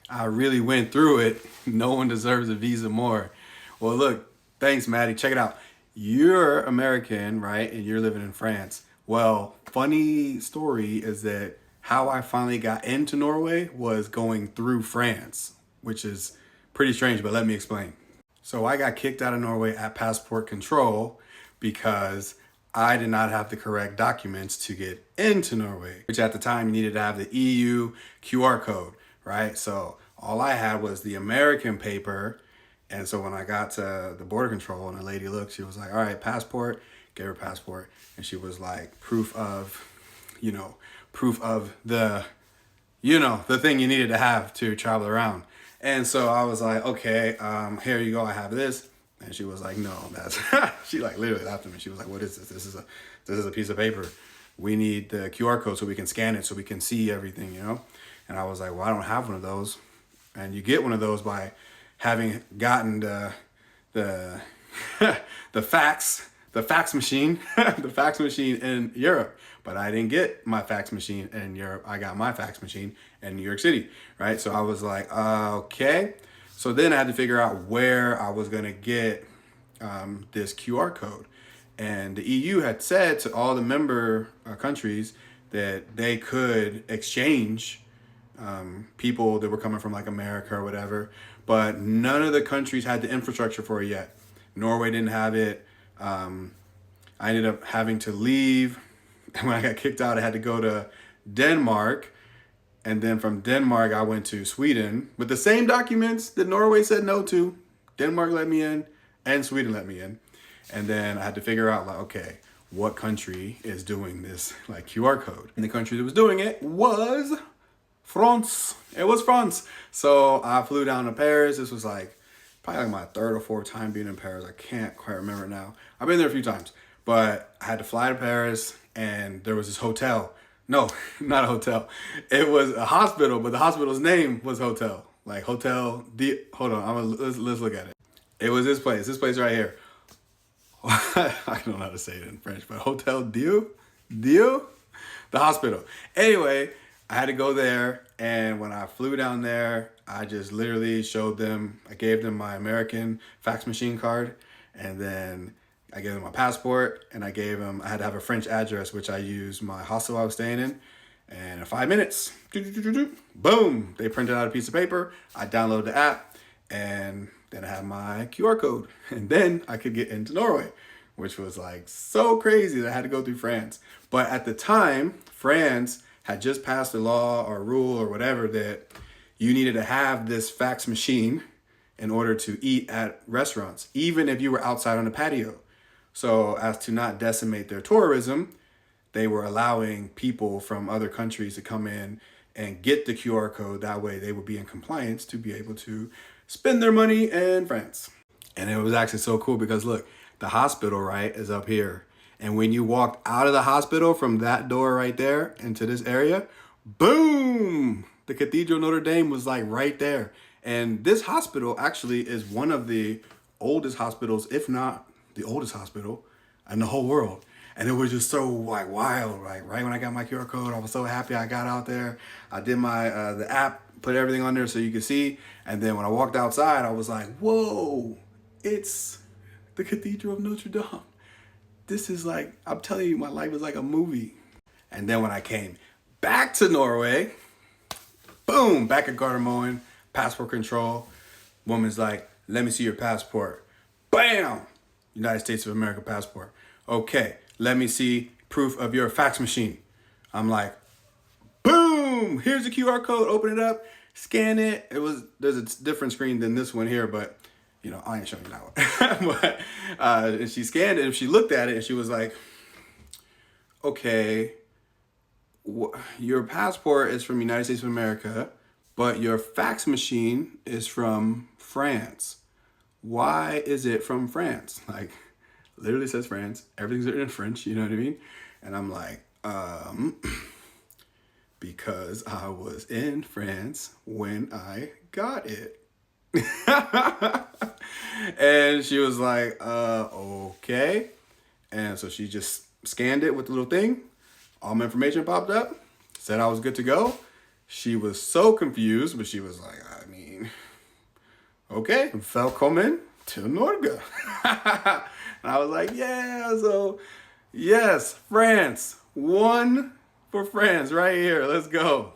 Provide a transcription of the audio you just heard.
I really went through it. No one deserves a visa more. Well, look, thanks, Maddie. Check it out. You're American, right? And you're living in France. Well, funny story is that how I finally got into Norway was going through France, which is pretty strange, but let me explain. So I got kicked out of Norway at passport control because I did not have the correct documents to get into Norway, which at the time you needed to have the EU QR code, right? So all I had was the American paper. And so when I got to the border control and the lady looked, she was like, all right, passport, gave her passport. And she was like, proof of the thing you needed to have to travel around. And so I was like, okay, here you go. I have this. And she was like, no, that's, she like literally laughed at me. She was like, what is this? This is a piece of paper. We need the QR code so we can scan it so we can see everything, And I was like, well, I don't have one of those. And you get one of those by having gotten the the fax machine, the fax machine in Europe. But I didn't get my fax machine in Europe. I got my fax machine in New York City, right? So I was like, okay. So then I had to figure out where I was gonna get this QR code. And the EU had said to all the member countries that they could exchange people that were coming from like America or whatever, but none of the countries had the infrastructure for it yet. Norway didn't have it. I ended up having to leave. And when I got kicked out, I had to go to Denmark. And then from Denmark, I went to Sweden with the same documents that Norway said no to. Denmark let me in and Sweden let me in. And then I had to figure out like, okay, what country is doing this like QR code? And the country that was doing it was France. It was France. So I flew down to Paris. This was like probably like my third or fourth time being in Paris. I can't quite remember now. I've been there a few times, but I had to fly to Paris and there was this hotel. No, not a hotel. It was a hospital, but the hospital's name was hotel. Like Hotel D. Hold on, let's look at it. It was this place right here. I don't know how to say it in French, but Hotel Dieu, the hospital. Anyway, I had to go there, and when I flew down there, I just literally showed them, I gave them my American fax machine card, and then I gave them my passport, and I had to have a French address, which I used my hostel I was staying in, and in 5 minutes, boom, they printed out a piece of paper, I downloaded the app, and then I had my QR code, and then I could get into Norway, which was like so crazy that I had to go through France. But at the time, France had just passed a law or a rule or whatever that you needed to have this fax machine in order to eat at restaurants, even if you were outside on the patio. So as to not decimate their tourism, they were allowing people from other countries to come in and get the QR code. That way they would be in compliance to be able to spend their money in France. And it was actually so cool because look, the hospital, right, is up here. And when you walked out of the hospital from that door right there into this area, boom, the Cathedral Notre Dame was like right there. And this hospital actually is one of the oldest hospitals, if not the oldest hospital in the whole world. And it was just so like wild, like right when I got my QR code, I was so happy I got out there. I did my, the app, put everything on there so you could see. And then when I walked outside, I was like, whoa, it's the Cathedral of Notre Dame. This is like, I'm telling you, my life is like a movie. And then when I came back to Norway, boom, back at Gardermoen, passport control. Woman's like, let me see your passport. Bam! United States of America passport. Okay, let me see proof of your fax machine. I'm like, boom! Here's the QR code, open it up, scan it. There's a different screen than this one here, but I ain't showing you that one. But and she scanned it and she looked at it and she was like, okay, your passport is from United States of America, but your fax machine is from France. Why is it from France? Like, literally says France. Everything's written in French, you know what I mean? And I'm like, because I was in France when I got it. And she was like, okay. And so she just scanned it with the little thing. All my information popped up, said I was good to go. She was so confused, but she was like, okay, velkommen to Norge. And I was like, yeah, so yes, France. One for France right here. Let's go.